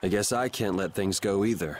I guess I can't let things go either.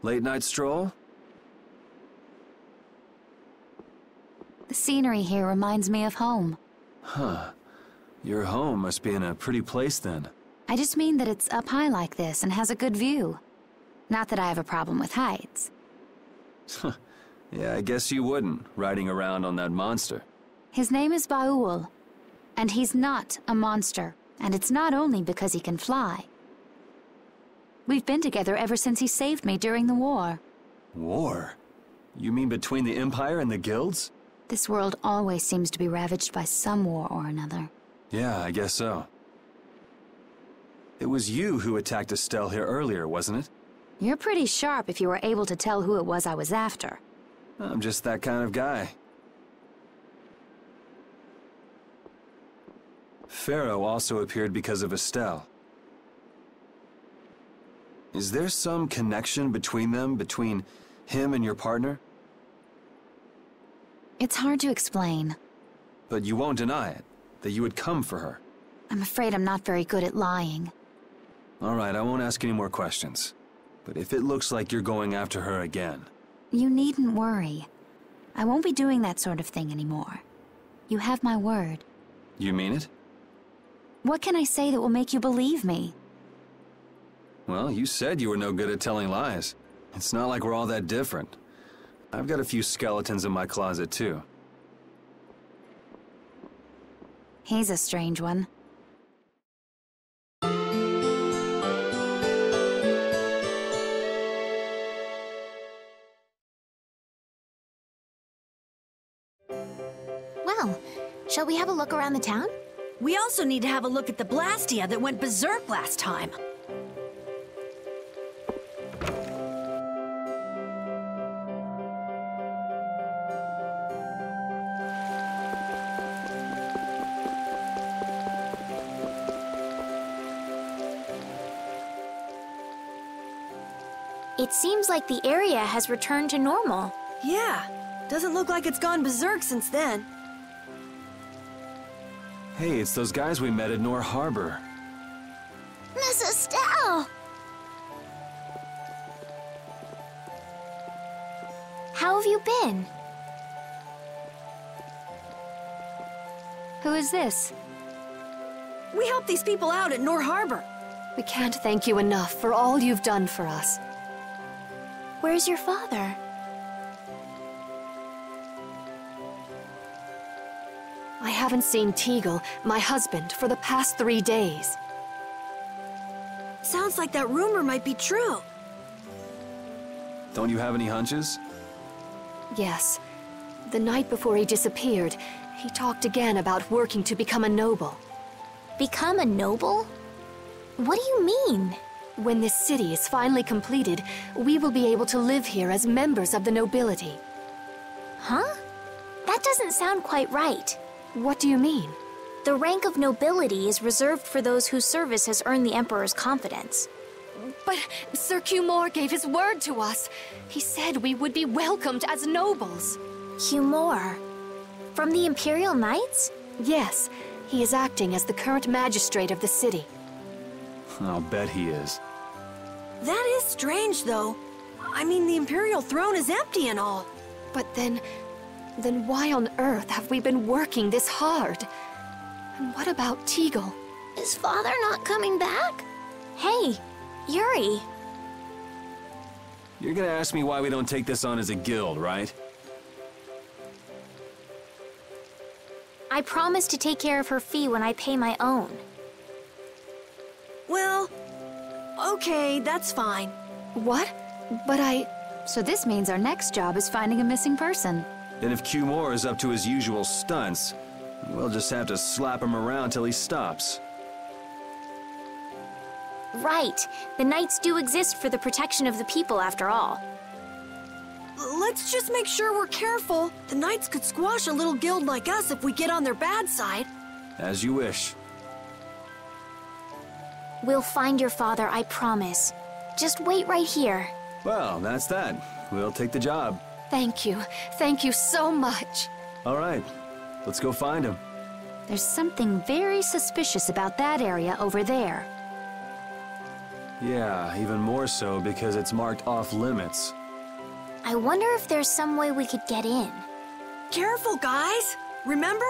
Late night stroll? The scenery here reminds me of home. Huh. Your home must be in a pretty place then. I just mean that it's up high like this and has a good view. Not that I have a problem with heights. Yeah, I guess you wouldn't, riding around on that monster. His name is Baul, and he's not a monster. And it's not only because he can fly. We've been together ever since he saved me during the war. War? You mean between the Empire and the guilds? This world always seems to be ravaged by some war or another. Yeah, I guess so. It was you who attacked Estelle here earlier, wasn't it? You're pretty sharp if you were able to tell who it was I was after. I'm just that kind of guy. Pharaoh also appeared because of Estelle. Is there some connection between them, between him and your partner? It's hard to explain. But you won't deny it, that you would come for her. I'm afraid I'm not very good at lying. All right, I won't ask any more questions. But if it looks like you're going after her again... You needn't worry. I won't be doing that sort of thing anymore. You have my word. You mean it? What can I say that will make you believe me? Well, you said you were no good at telling lies. It's not like we're all that different. I've got a few skeletons in my closet, too. He's a strange one. Well, shall we have a look around the town? We also need to have a look at the Blastia that went berserk last time. It seems like the area has returned to normal. Yeah, doesn't look like it's gone berserk since then. Hey, it's those guys we met at Nor Harbor. Miss Estelle! How have you been? Who is this? We helped these people out at Nor Harbor. We can't thank you enough for all you've done for us. Where's your father? I haven't seen Teagle, my husband, for the past 3 days. Sounds like that rumor might be true. Don't you have any hunches? Yes. The night before he disappeared, he talked again about working to become a noble. Become a noble? What do you mean? When this city is finally completed, we will be able to live here as members of the nobility. Huh? That doesn't sound quite right. What do you mean? The rank of nobility is reserved for those whose service has earned the Emperor's confidence. But Sir Cumore gave his word to us. He said we would be welcomed as nobles. Cumore? From the Imperial Knights? Yes, he is acting as the current magistrate of the city. I'll bet he is. That is strange, though. I mean, the Imperial throne is empty and all. But then why on earth have we been working this hard? And what about Teagle? Is father not coming back? Hey, Yuri. You're gonna ask me why we don't take this on as a guild, right? I promise to take care of her fee when I pay my own. Well, okay, that's fine. What? But So this means our next job is finding a missing person. And if Q Moore is up to his usual stunts, we'll just have to slap him around till he stops. Right. The Knights do exist for the protection of the people, after all. Let's just make sure we're careful. The Knights could squash a little guild like us if we get on their bad side. As you wish. We'll find your father, I promise. Just wait right here. Well, that's that. We'll take the job. thank you. Thank you so much. All right, let's go find him. There's something very suspicious about that area over there. Yeah, even more so because it's marked off limits. I wonder if there's some way we could get in. Careful, guys! Remember?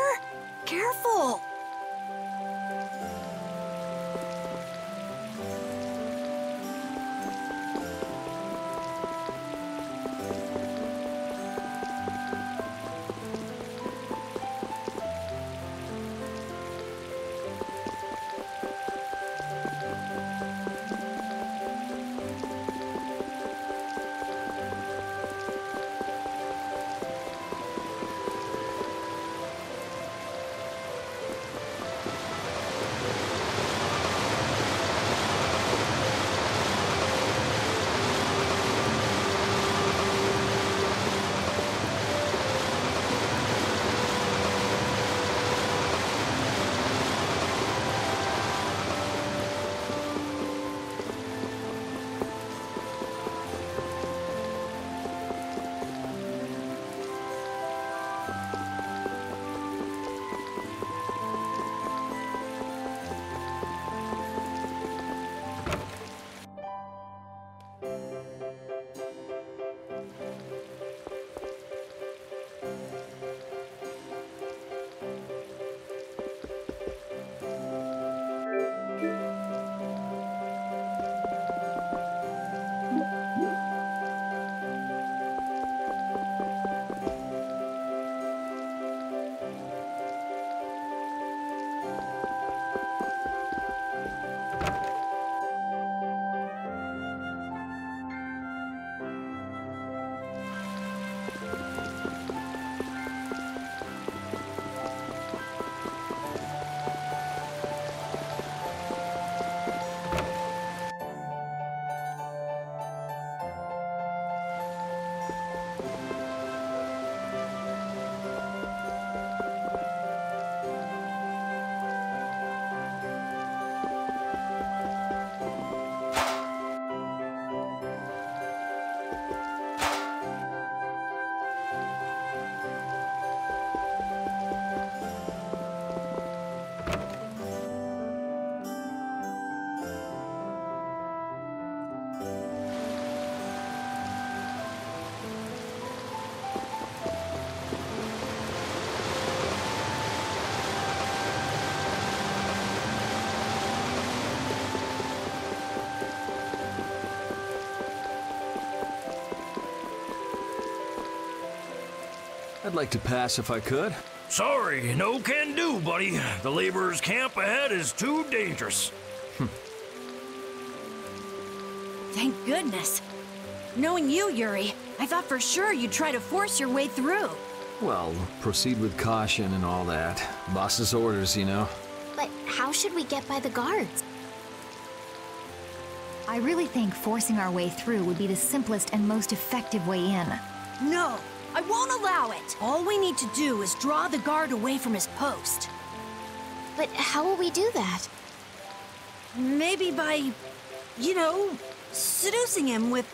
Careful! I'd like to pass if I could. Sorry, no can do, buddy. The laborers' camp ahead is too dangerous. Thank goodness. Knowing you, Yuri, I thought for sure you'd try to force your way through. Well, proceed with caution and all that. Boss's orders, you know. But how should we get by the guards? I really think forcing our way through would be the simplest and most effective way in. No, I won't allow it. All we need to do is draw the guard away from his post. But how will we do that? Maybe by, you know, seducing him with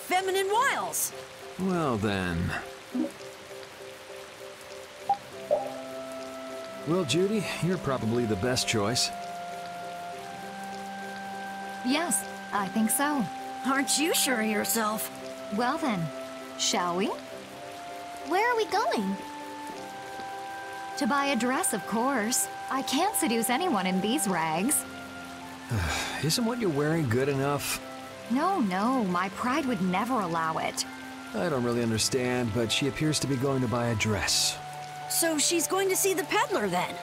feminine wiles. Well then. Well, Judy, you're probably the best choice. Yes, I think so. Aren't you sure of yourself? Well then, shall we? Where are we going? To buy a dress, of course. I can't seduce anyone in these rags. Isn't what you're wearing good enough? No, my pride would never allow it. I don't really understand, but she appears to be going to buy a dress. So she's going to see the peddler then?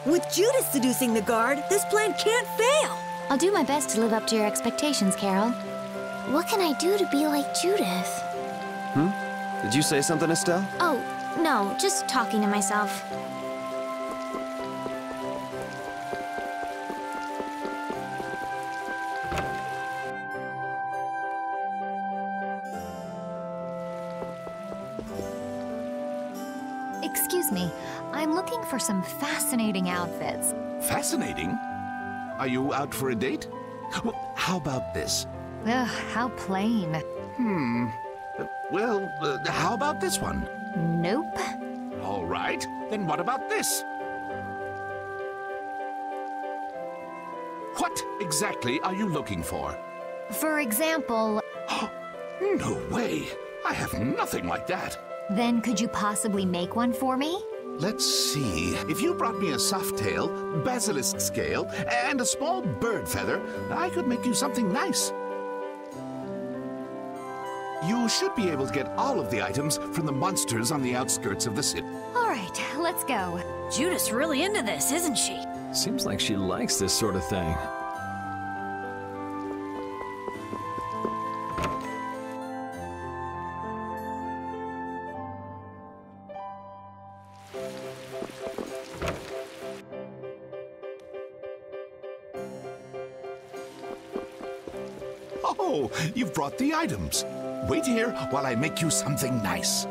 With Judas seducing the guard, this plan can't fail! I'll do my best to live up to your expectations, Carol. What can I do to be like Judith? Did you say something, Estelle? Oh, no, just talking to myself. Excuse me, I'm looking for some fascinating outfits. Fascinating? Are you out for a date? Well, how about this? Ugh, how plain. How about this one? Nope. All right, then what about this? What exactly are you looking for? For example, No way! I have nothing like that. then could you possibly make one for me? Let's see. If you brought me a soft tail, basilisk scale, and a small bird feather, I could make you something nice. You should be able to get all of the items from the monsters on the outskirts of the city. All right, let's go. Judith's really into this, isn't she? Seems like she likes this sort of thing. Oh, you've brought the items. Wait here while I make you something nice.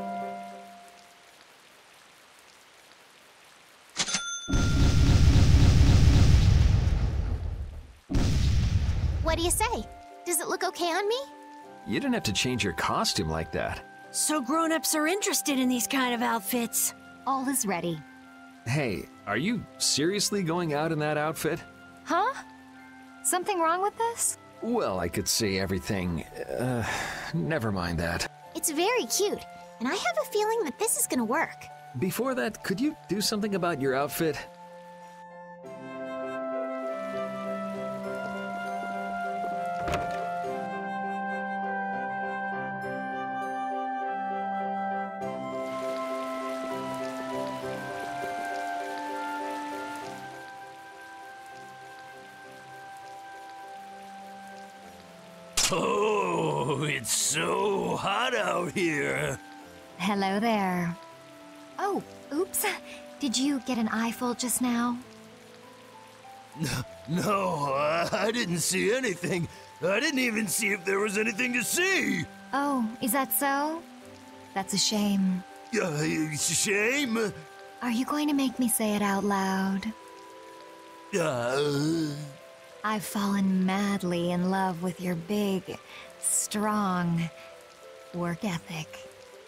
What do you say? Does it look okay on me? You didn't have to change your costume like that. So grown-ups are interested in these kind of outfits. All is ready. Hey, are you seriously going out in that outfit? Huh? Something wrong with this? Well, I could see everything. Never mind that. It's very cute, and I have a feeling that this is gonna work. Before that, could you do something about your outfit? Oh, it's so hot out here. Hello there. Oh, oops. Did you get an eyeful just now? No, I didn't see anything. I didn't even see if there was anything to see. Oh, is that so? That's a shame. It's a shame. Are you going to make me say it out loud? I've fallen madly in love with your big, strong work ethic.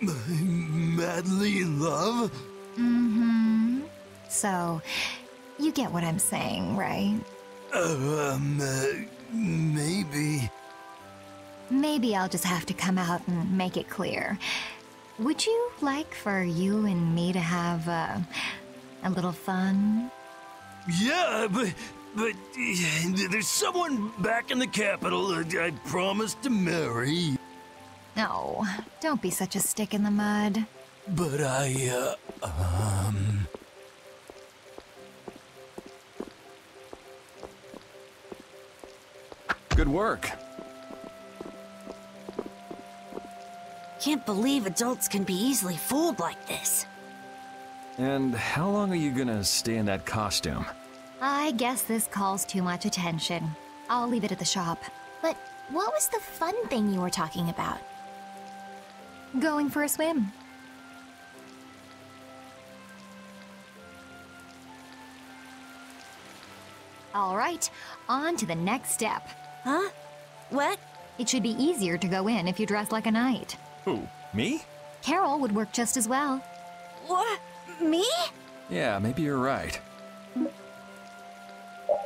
Madly in love? Mm-hmm. So, you get what I'm saying, right? Maybe. Maybe I'll just have to come out and make it clear. Would you like for you and me to have a little fun? Yeah, but there's someone back in the capital I promised to marry. No, don't be such a stick in the mud. But Good work. Can't believe adults can be easily fooled like this. And how long are you gonna stay in that costume? I guess this calls too much attention. I'll leave it at the shop. But what was the fun thing you were talking about? Going for a swim. All right, on to the next step. Huh? What? It should be easier to go in if you dress like a knight. Who, me? Carol would work just as well. What? Me? Yeah, maybe you're right.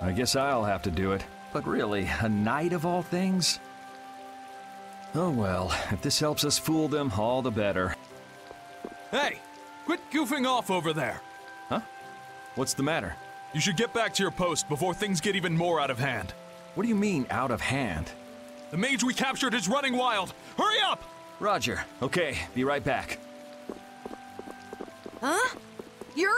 I guess I'll have to do it. But really, a knight of all things? Oh well, if this helps us fool them, all the better. Hey! Quit goofing off over there! Huh? What's the matter? You should get back to your post before things get even more out of hand. What do you mean, out of hand? The mage we captured is running wild. Hurry up! Roger. Okay, be right back. Huh? Yuri?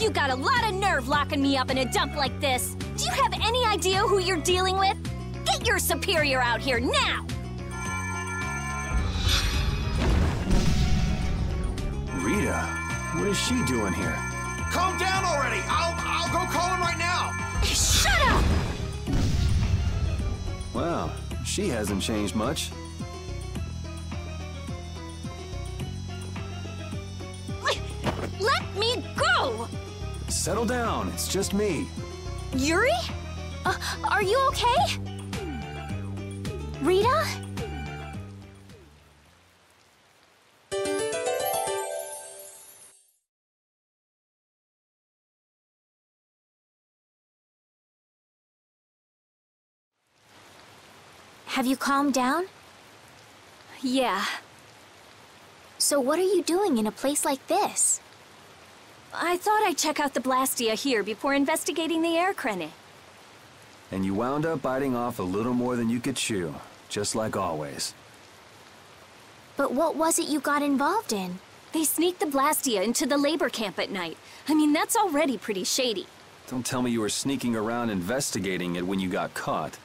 You got a lot of nerve locking me up in a dump like this. Do you have any idea who you're dealing with? Get your superior out here now! Rita? What is she doing here? Calm down already! I'll go call him right now! Shut up! Well, she hasn't changed much. Let me go! Settle down, it's just me. Yuri? Are you okay? Rita? Have you calmed down? Yeah. So what are you doing in a place like this? I thought I'd check out the Blastia here before investigating the air crenny. And you wound up biting off a little more than you could chew, just like always. But what was it you got involved in? They sneaked the Blastia into the labor camp at night. I mean, that's already pretty shady. Don't tell me you were sneaking around investigating it when you got caught.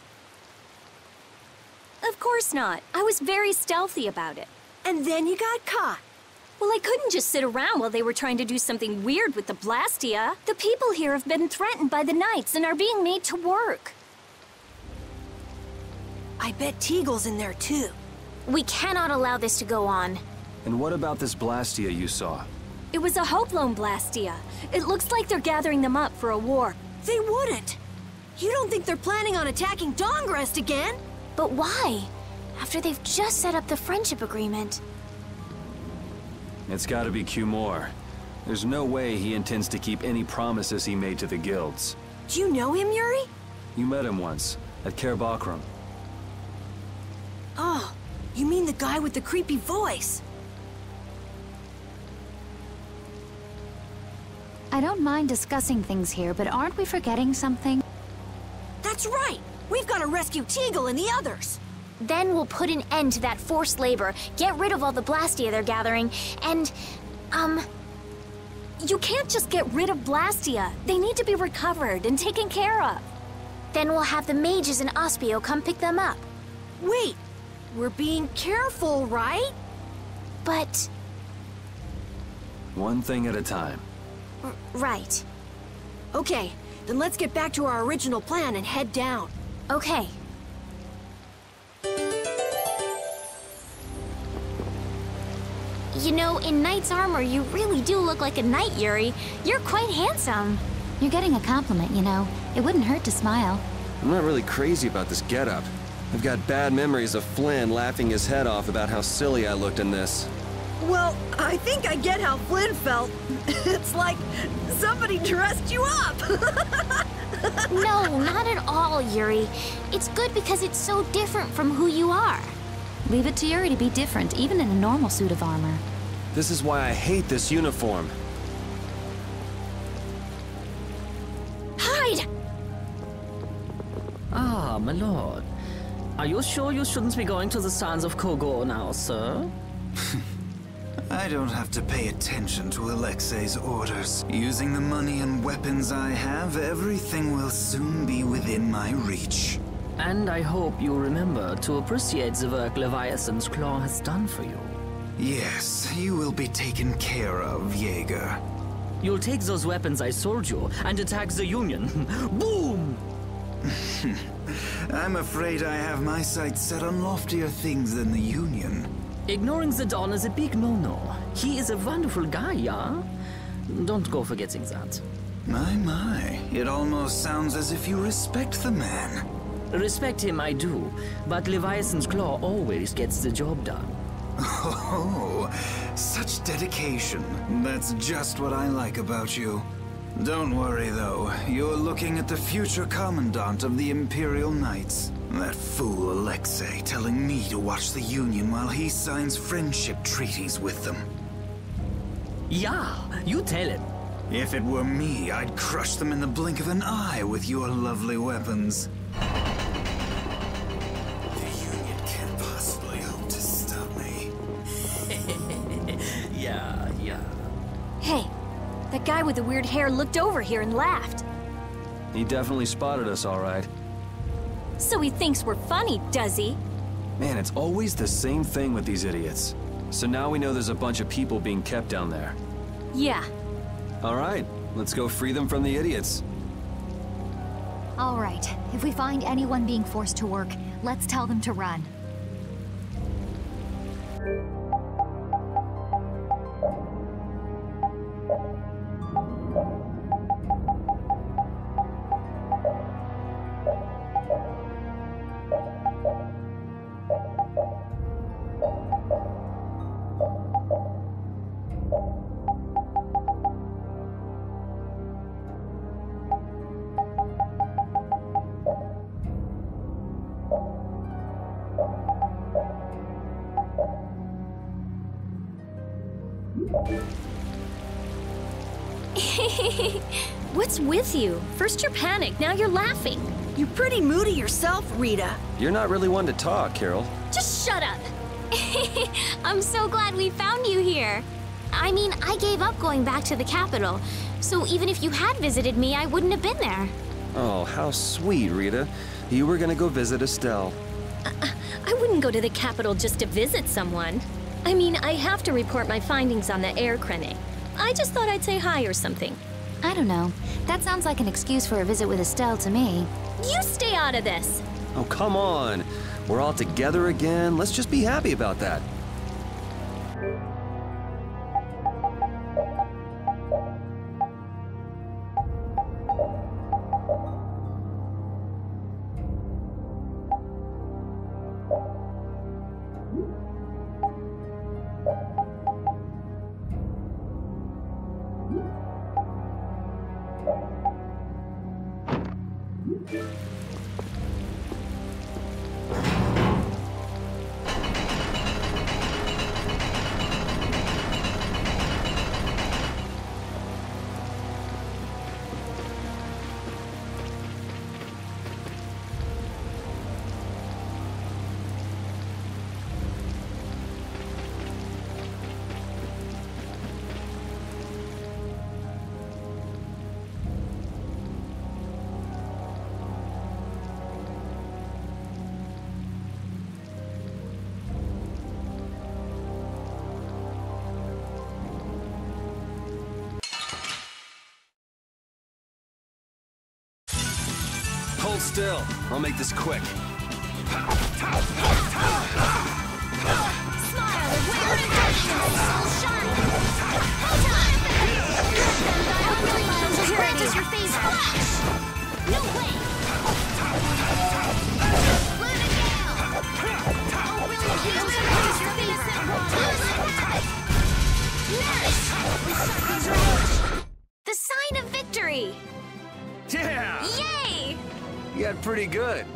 Of course not. I was very stealthy about it. And then you got caught. Well, I couldn't just sit around while they were trying to do something weird with the Blastia. The people here have been threatened by the Knights and are being made to work. I bet Teagle's in there too. We cannot allow this to go on. And what about this Blastia you saw? It was a Hopelone Blastia. It looks like they're gathering them up for a war. They wouldn't. You don't think they're planning on attacking Dawngrest again? But why? After they've just set up the friendship agreement. It's gotta be Cumore. There's no way he intends to keep any promises he made to the guilds. Do you know him, Yuri? You met him once, at Caer Bakram. Oh, you mean the guy with the creepy voice? I don't mind discussing things here, but aren't we forgetting something? That's right! We've got to rescue Teagle and the others! Then we'll put an end to that forced labor, get rid of all the Blastia they're gathering, and, You can't just get rid of Blastia. They need to be recovered and taken care of. Then we'll have the mages and Ospio come pick them up. Wait! We're being careful, right? But... One thing at a time. Right. Okay, then let's get back to our original plan and head down. Okay. You know, in knight's armor, you really do look like a knight, Yuri. You're quite handsome. You're getting a compliment, you know. It wouldn't hurt to smile. I'm not really crazy about this getup. I've got bad memories of Flynn laughing his head off about how silly I looked in this. Well, I think I get how Flynn felt. It's like somebody dressed you up. No, not at all, Yuri. It's good because it's so different from who you are. Leave it to Yuri to be different, even in a normal suit of armor. This is why I hate this uniform. Hide! Ah, my lord. Are you sure you shouldn't be going to the Sands of Kogor now, sir? I don't have to pay attention to Alexei's orders. Using the money and weapons I have, everything will soon be within my reach. And I hope you remember to appreciate the work Leviathan's Claw has done for you. Yes, you will be taken care of, Jaeger. You'll take those weapons I sold you and attack the Union. Boom! I'm afraid I have my sights set on loftier things than the Union. Ignoring the Don is a big no-no. He is a wonderful guy, yeah? Don't go forgetting that. My, it almost sounds as if you respect the man. Respect him I do, but Leviathan's Claw always gets the job done. Oh, such dedication. That's just what I like about you. Don't worry, though. You're looking at the future commandant of the Imperial Knights. That fool Alexei telling me to watch the Union while he signs friendship treaties with them. Yeah, you tell him. If it were me, I'd crush them in the blink of an eye with your lovely weapons. The Union can't possibly hope to stop me. Yeah. Hey, that guy with the weird hair looked over here and laughed. He definitely spotted us, all right. So he thinks we're funny, does he? Man, it's always the same thing with these idiots. So now we know there's a bunch of people being kept down there. Yeah. All right, let's go free them from the idiots. All right, if we find anyone being forced to work, let's tell them to run. What's with you? First you're panicked, now you're laughing. You're pretty moody yourself, Rita. You're not really one to talk, Carol. Just shut up. I'm so glad we found you here. I mean, I gave up going back to the capital, so even if you had visited me, I wouldn't have been there. Oh, how sweet, Rita. You were gonna go visit Estelle. I wouldn't go to the capital just to visit someone. I mean, I have to report my findings on the air crane. I just thought I'd say hi or something. I don't know. That sounds like an excuse for a visit with Estelle to me. You stay out of this! Oh, come on. We're all together again. Let's just be happy about that. Hold still. I'll make this quick. Smile, wear intentions, soul shine! Hold on! I'll really want to scratches your face. Splash! No way! Let it go! I'll really scratches your innocent water. Nice! The sign of victory! Yeah! Yay! You got pretty good.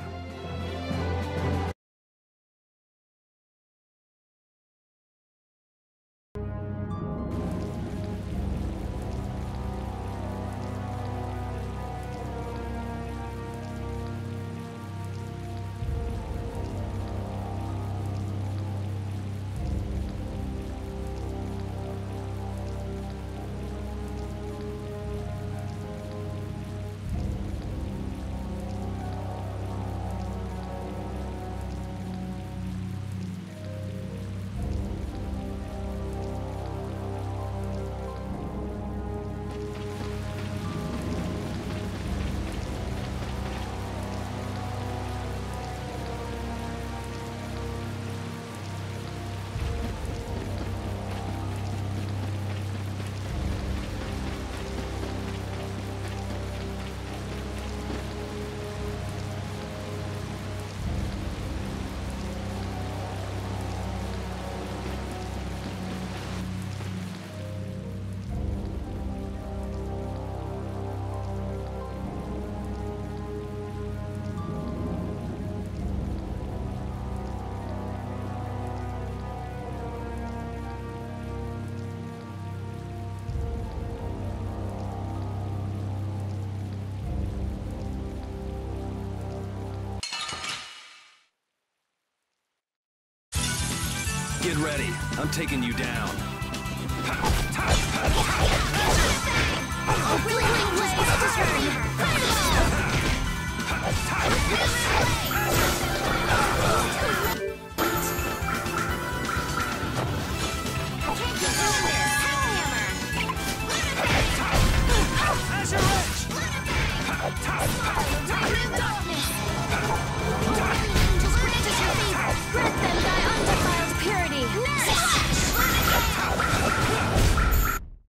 Get ready. I'm taking you down.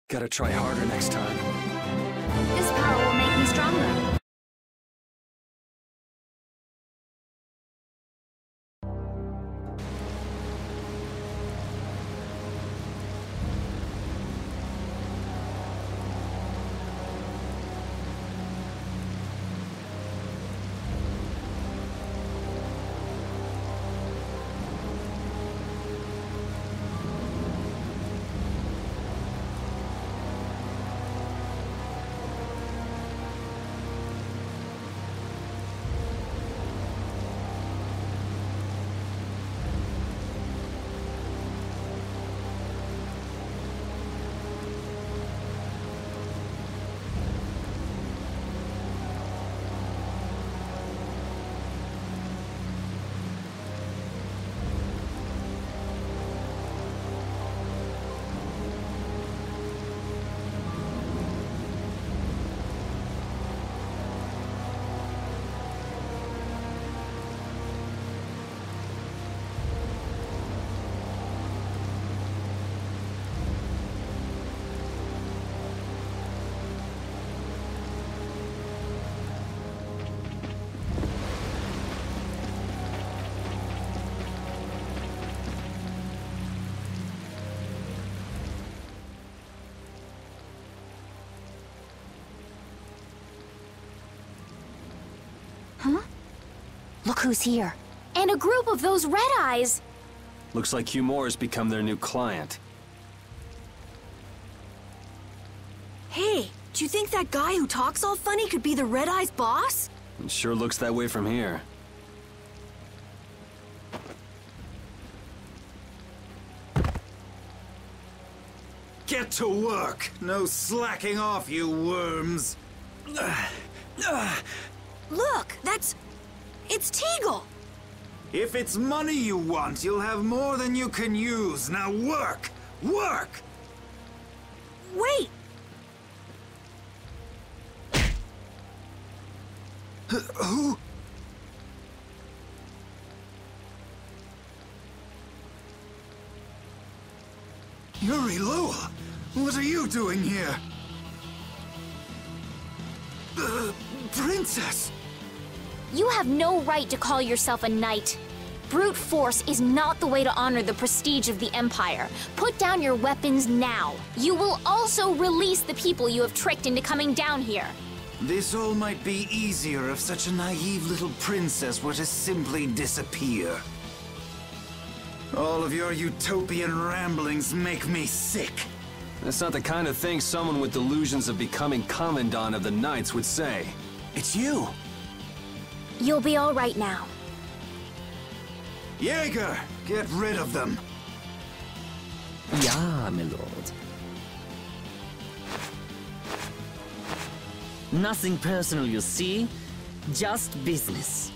Gotta try harder next time. This power will make me stronger. Huh? Look who's here. And a group of those Red Eyes! Looks like Hugh has become their new client. Hey, do you think that guy who talks all funny could be the Red Eyes boss? It sure looks that way from here. Get to work! No slacking off, you worms! Look, it's Teagle! If it's money you want, you'll have more than you can use. Now work! Work! Wait! Who? Yuri Lowell, what are you doing here? Princess! You have no right to call yourself a knight. Brute force is not the way to honor the prestige of the Empire. Put down your weapons now. You will also release the people you have tricked into coming down here. This all might be easier if such a naive little princess were to simply disappear. All of your utopian ramblings make me sick. That's not the kind of thing someone with delusions of becoming Commandant of the Knights would say. It's you! You'll be all right now. Jaeger, get rid of them. Ja, my lord. Nothing personal, you see? Just business.